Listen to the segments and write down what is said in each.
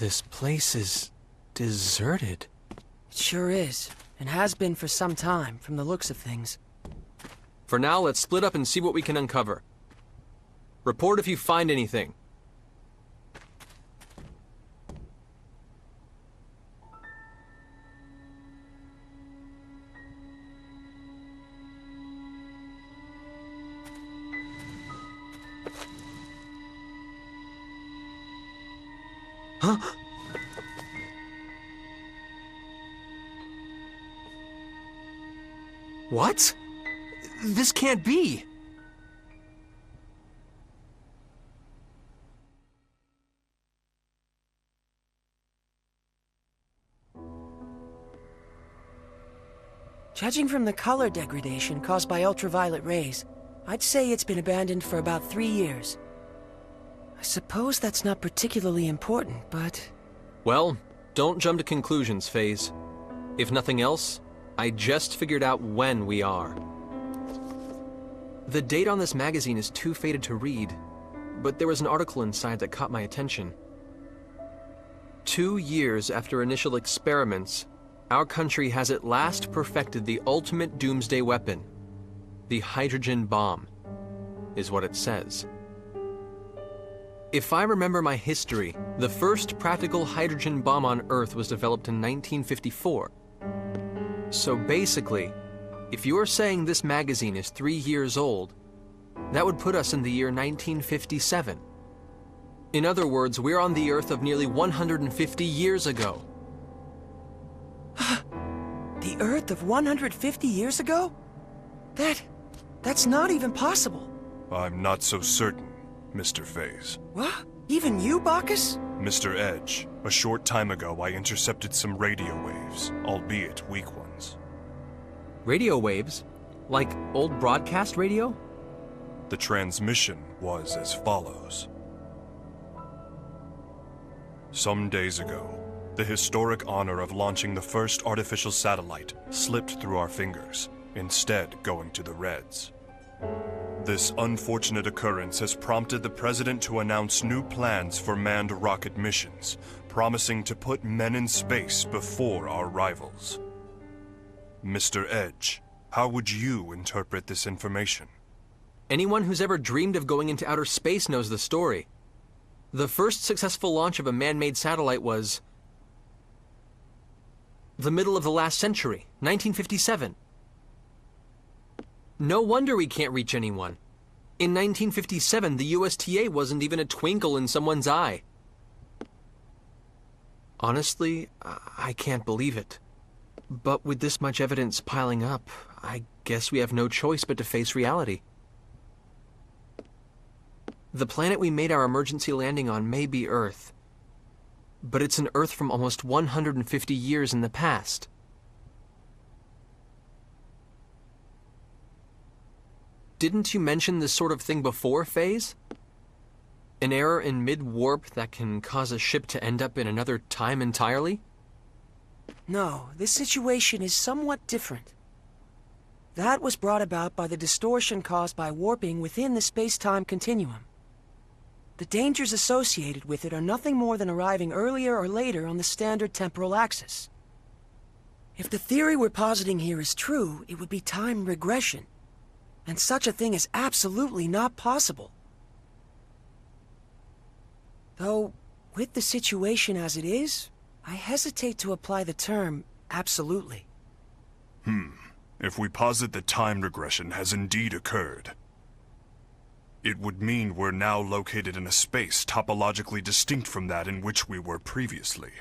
This place is deserted. It sure is, and has been for some time, from the looks of things. For now, let's split up and see what we can uncover. Report if you find anything. Huh? What? This can't be! Judging from the color degradation caused by ultraviolet rays, I'd say it's been abandoned for about 3 years. I suppose that's not particularly important, but... Well, don't jump to conclusions, FaZe. If nothing else, I just figured out when we are. The date on this magazine is too faded to read, but there was an article inside that caught my attention. 2 years after initial experiments, our country has at last perfected the ultimate doomsday weapon. The hydrogen bomb, is what it says. If I remember my history, the first practical hydrogen bomb on Earth was developed in 1954. So basically, if you're saying this magazine is 3 years old, that would put us in the year 1957. In other words, we're on the Earth of nearly 150 years ago. The Earth of 150 years ago? That's not even possible. I'm not so certain, Mr. FaZe. What? Even you, Bacchus? Mr. Edge, a short time ago I intercepted some radio waves, albeit weak ones. Radio waves? Like old broadcast radio? The transmission was as follows. Some days ago, the historic honor of launching the first artificial satellite slipped through our fingers, instead going to the Reds. This unfortunate occurrence has prompted the President to announce new plans for manned rocket missions, promising to put men in space before our rivals. Mr. Edge, how would you interpret this information? Anyone who's ever dreamed of going into outer space knows the story. The first successful launch of a man-made satellite was the middle of the last century, 1957. No wonder we can't reach anyone. In 1957, the USTA wasn't even a twinkle in someone's eye. Honestly, I can't believe it. But with this much evidence piling up, I guess we have no choice but to face reality. The planet we made our emergency landing on may be Earth, but it's an Earth from almost 150 years in the past. Didn't you mention this sort of thing before, FaZe? An error in mid-warp that can cause a ship to end up in another time entirely? No, this situation is somewhat different. That was brought about by the distortion caused by warping within the space-time continuum. The dangers associated with it are nothing more than arriving earlier or later on the standard temporal axis. If the theory we're positing here is true, it would be time regression. And such a thing is absolutely not possible. Though, with the situation as it is, I hesitate to apply the term absolutely. If we posit that time regression has indeed occurred, it would mean we're now located in a space topologically distinct from that in which we were previously.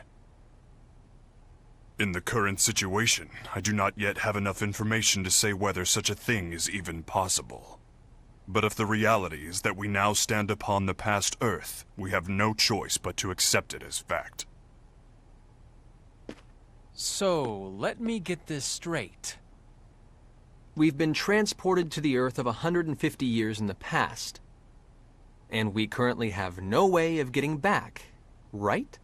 In the current situation, I do not yet have enough information to say whether such a thing is even possible. But if the reality is that we now stand upon the past Earth, we have no choice but to accept it as fact. So, let me get this straight. We've been transported to the Earth of 150 years in the past. And we currently have no way of getting back, right?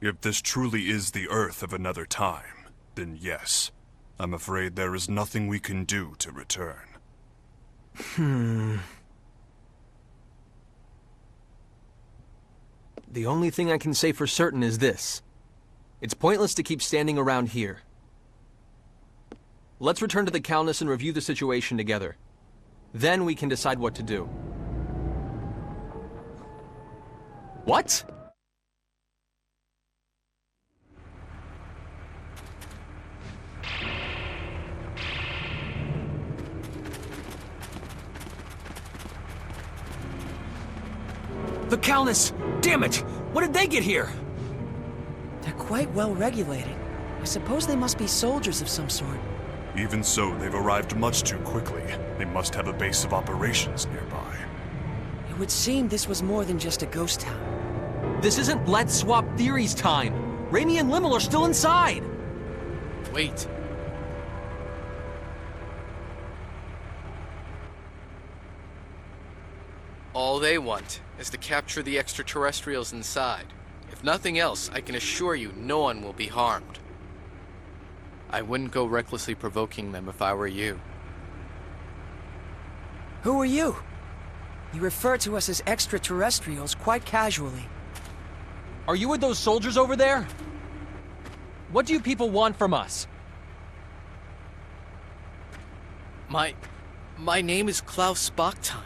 If this truly is the Earth of another time, then yes. I'm afraid there is nothing we can do to return. The only thing I can say for certain is this. It's pointless to keep standing around here. Let's return to the Calnus and review the situation together. Then we can decide what to do. What? The Calnus! Damn it! When did they get here? They're quite well regulated. I suppose they must be soldiers of some sort. Even so, they've arrived much too quickly. They must have a base of operations nearby. It would seem this was more than just a ghost town. This isn't Let's Swap Theories time! Raimi and Limmel are still inside! Wait. All they want is to capture the extraterrestrials inside. If nothing else, I can assure you no one will be harmed. I wouldn't go recklessly provoking them if I were you. Who are you? You refer to us as extraterrestrials quite casually. Are you with those soldiers over there? What do you people want from us? My name is Klaus Bachstein.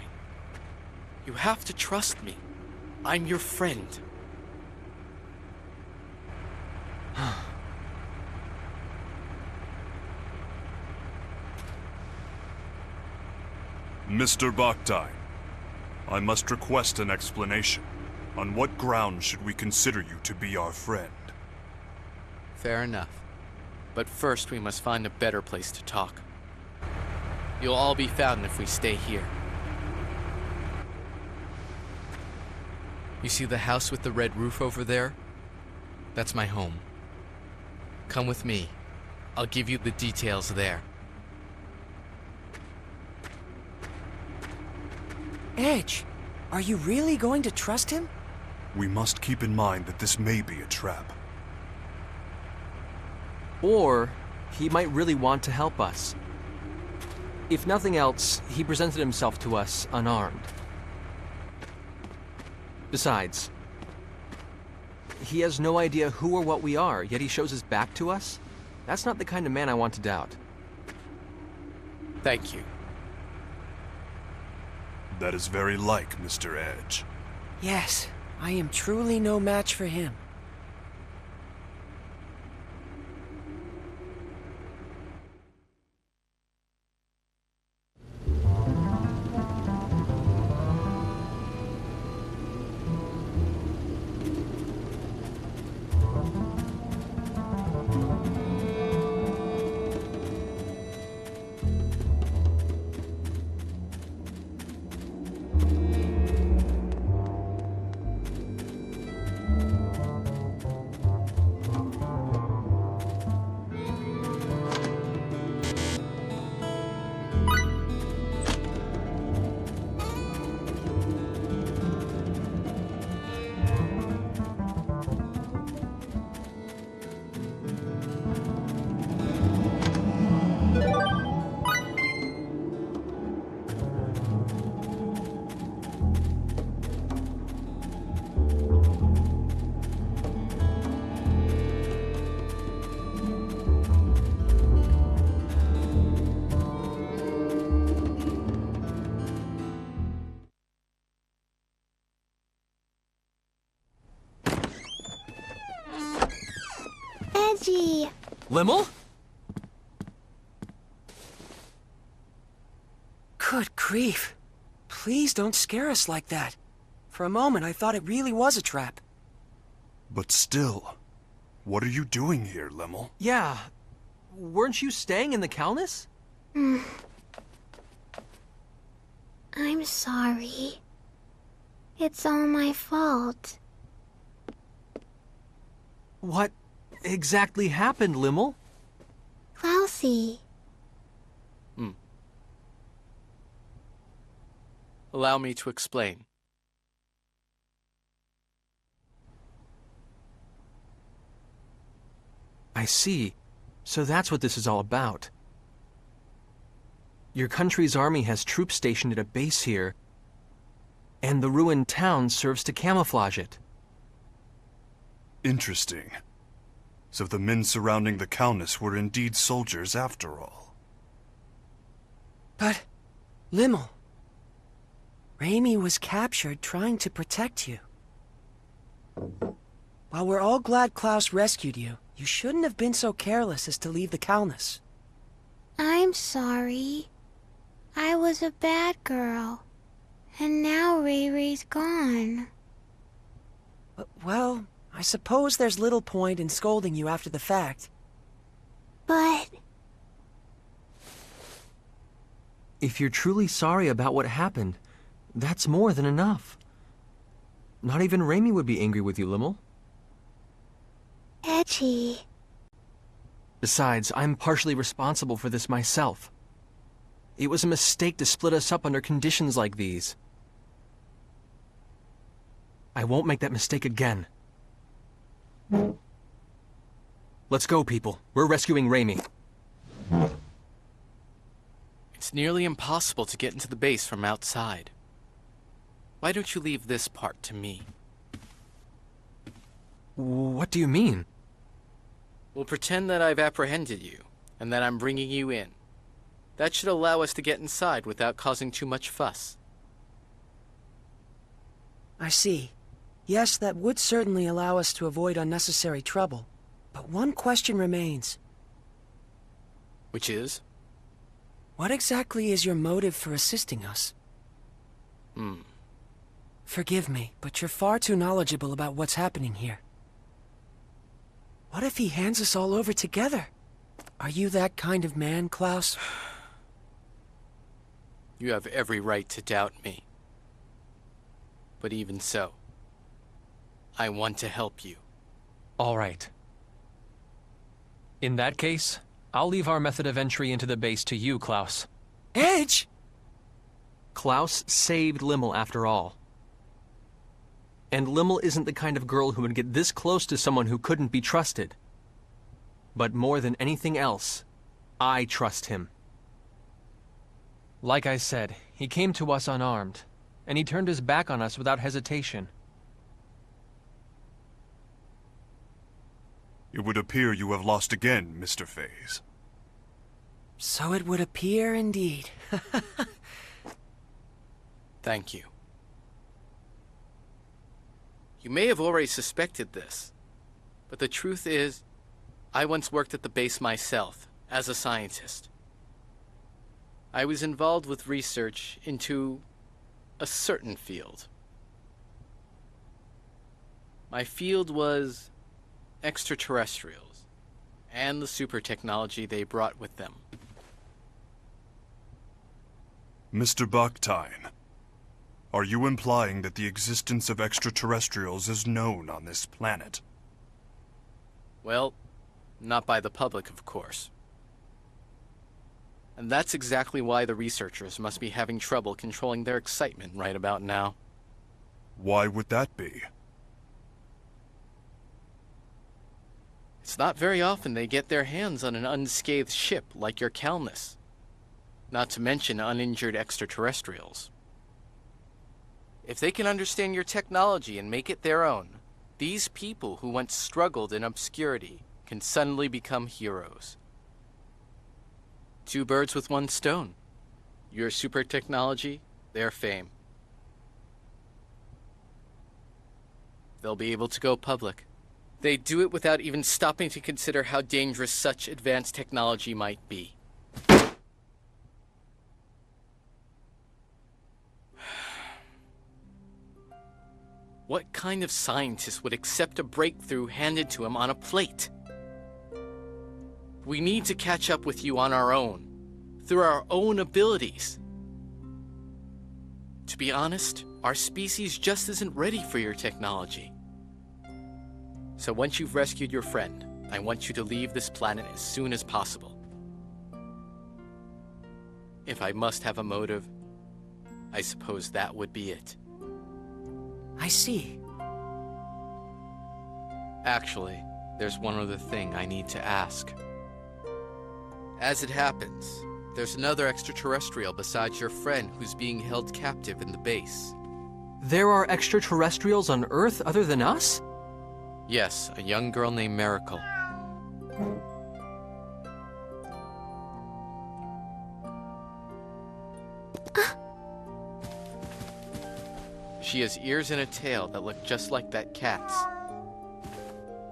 You have to trust me. I'm your friend. Mr. Bachstein, I must request an explanation. On what grounds should we consider you to be our friend? Fair enough. But first we must find a better place to talk. You'll all be found if we stay here. You see the house with the red roof over there? That's my home. Come with me. I'll give you the details there. Edge, are you really going to trust him? We must keep in mind that this may be a trap. Or he might really want to help us. If nothing else, he presented himself to us unarmed. Besides, he has no idea who or what we are, yet he shows his back to us? That's not the kind of man I want to doubt. Thank you. That is very like Mr. Edge. Yes, I am truly no match for him. Edgy. Limmel? Good grief. Please don't scare us like that. For a moment, I thought it really was a trap. But still, what are you doing here, Limmel? Yeah. Weren't you staying in the Calnus? I'm sorry. It's all my fault. What exactly happened, Limmel? Klausy. Allow me to explain. I see. So that's what this is all about. Your country's army has troops stationed at a base here, and the ruined town serves to camouflage it. Interesting. So the men surrounding the Calnus were indeed soldiers after all. But, Limmel, Raimi was captured trying to protect you. While we're all glad Klaus rescued you, you shouldn't have been so careless as to leave the Calnus. I'm sorry. I was a bad girl. And now Ray Ray's gone. Well, I suppose there's little point in scolding you after the fact. But... If you're truly sorry about what happened, that's more than enough. Not even Raimi would be angry with you, Limmel. Edgy. Besides, I'm partially responsible for this myself. It was a mistake to split us up under conditions like these. I won't make that mistake again. Let's go, people. We're rescuing Raimi. It's nearly impossible to get into the base from outside. Why don't you leave this part to me? What do you mean? We'll pretend that I've apprehended you, and that I'm bringing you in. That should allow us to get inside without causing too much fuss. I see. Yes, that would certainly allow us to avoid unnecessary trouble. But one question remains. Which is? What exactly is your motive for assisting us? Forgive me, but you're far too knowledgeable about what's happening here. What if he hands us all over together? Are you that kind of man, Klaus? You have every right to doubt me. But even so, I want to help you. All right. In that case, I'll leave our method of entry into the base to you, Klaus. Edge! Klaus saved Limmel after all. And Limmel isn't the kind of girl who would get this close to someone who couldn't be trusted. But more than anything else, I trust him. Like I said, he came to us unarmed, and he turned his back on us without hesitation. It would appear you have lost again, Mr. Faze. So it would appear indeed. Thank you. You may have already suspected this, but the truth is, I once worked at the base myself, as a scientist. I was involved with research into a certain field. My field was extraterrestrials, and the super technology they brought with them. Mr. Bakhtine, are you implying that the existence of extraterrestrials is known on this planet? Well, not by the public, of course. And that's exactly why the researchers must be having trouble controlling their excitement right about now. Why would that be? It's not very often they get their hands on an unscathed ship like your Calnus. Not to mention uninjured extraterrestrials. If they can understand your technology and make it their own, these people who once struggled in obscurity can suddenly become heroes. Two birds with one stone. Your super technology, their fame. They'll be able to go public. They do it without even stopping to consider how dangerous such advanced technology might be. What kind of scientist would accept a breakthrough handed to him on a plate? We need to catch up with you on our own, through our own abilities. To be honest, our species just isn't ready for your technology. So once you've rescued your friend, I want you to leave this planet as soon as possible. If I must have a motive, I suppose that would be it. I see. Actually, there's one other thing I need to ask. As it happens, there's another extraterrestrial besides your friend who's being held captive in the base. There are extraterrestrials on Earth other than us? Yes, a young girl named Miracle. She has ears and a tail that look just like that cat's.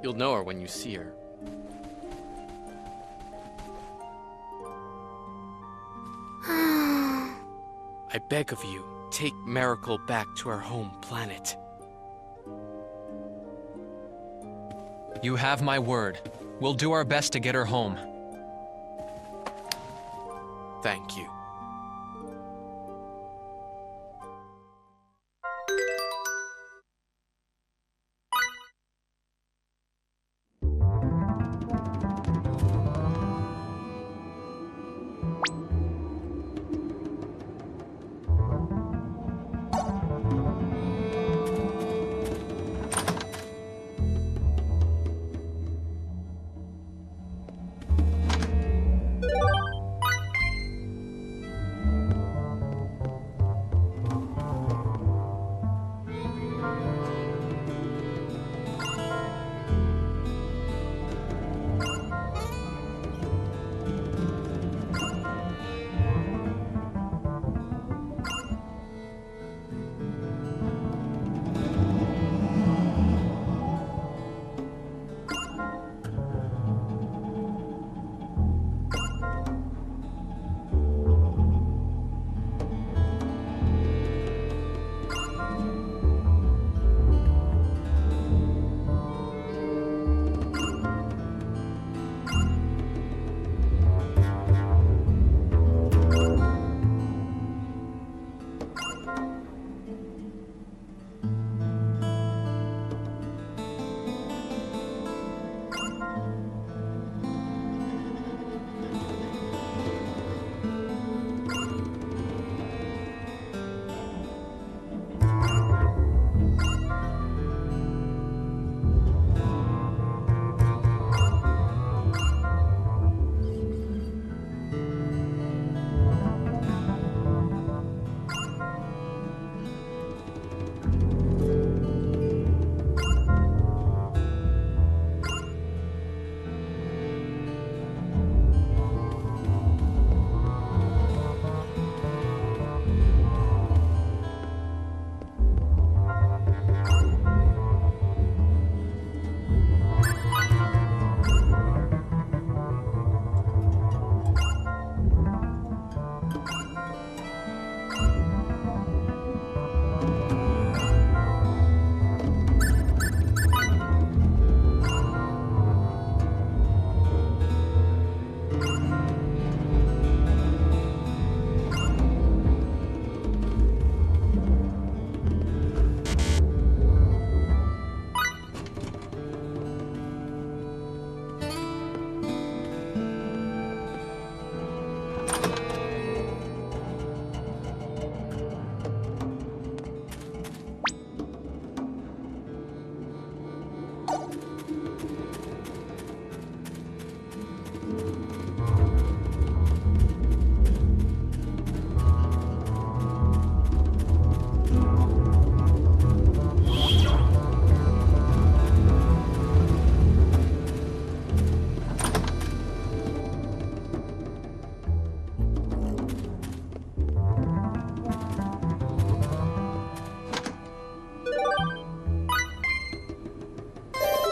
You'll know her when you see her. I beg of you, take Miracle back to her home planet. You have my word. We'll do our best to get her home. Thank you.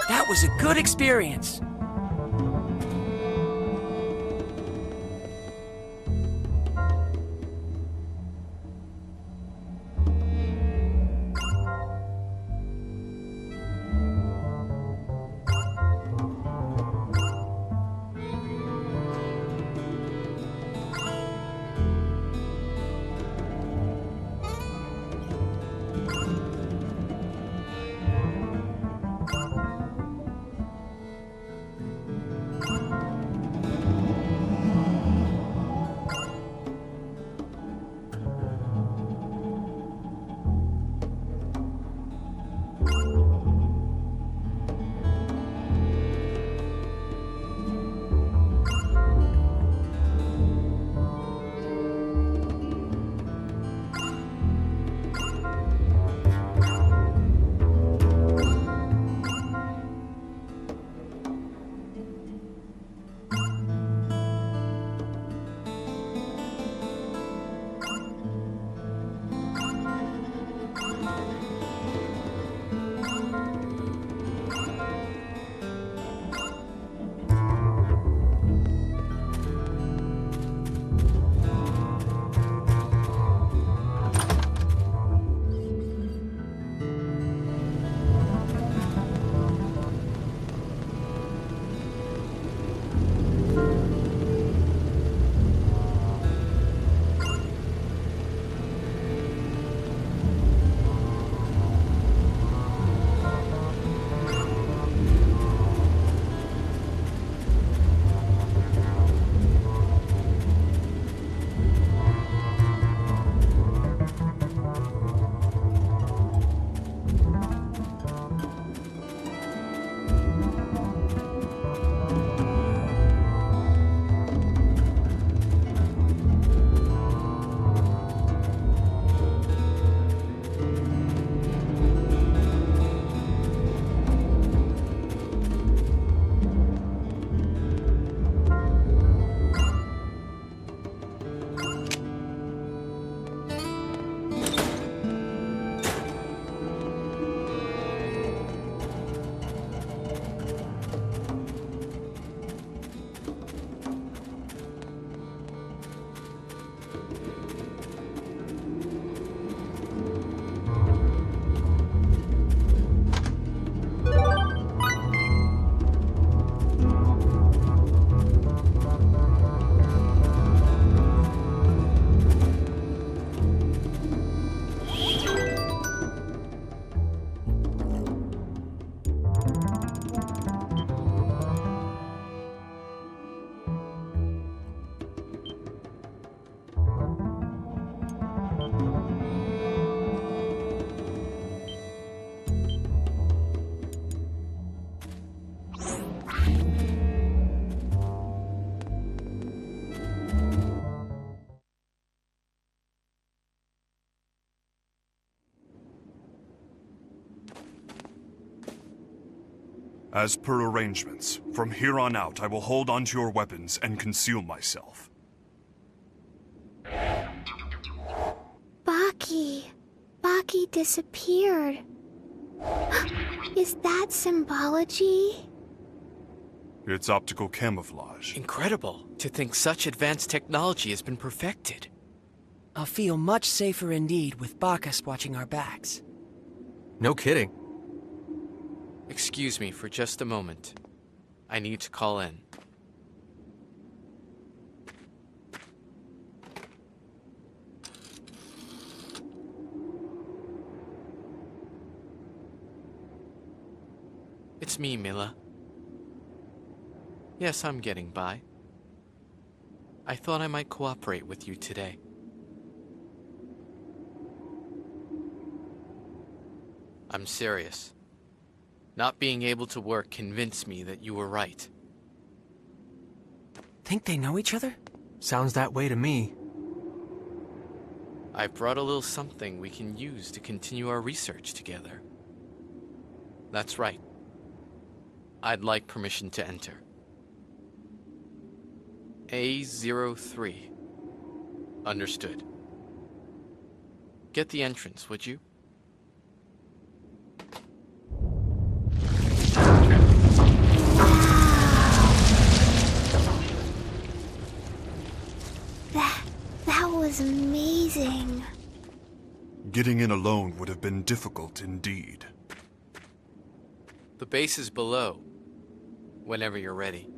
That was a good experience. As per arrangements, from here on out I will hold onto your weapons and conceal myself. Baki. Baki disappeared. Is that symbology? It's optical camouflage. Incredible to think such advanced technology has been perfected. I'll feel much safer indeed with Bacchus watching our backs. No kidding. Excuse me for just a moment. I need to call in. It's me, Mila. Yes, I'm getting by. I thought I might cooperate with you today. I'm serious. Not being able to work convinced me that you were right. Think they know each other? Sounds that way to me. I've brought a little something we can use to continue our research together. That's right. I'd like permission to enter. A03. Understood. Get the entrance, would you? That was amazing. Getting in alone would have been difficult indeed. The base is below, whenever you're ready.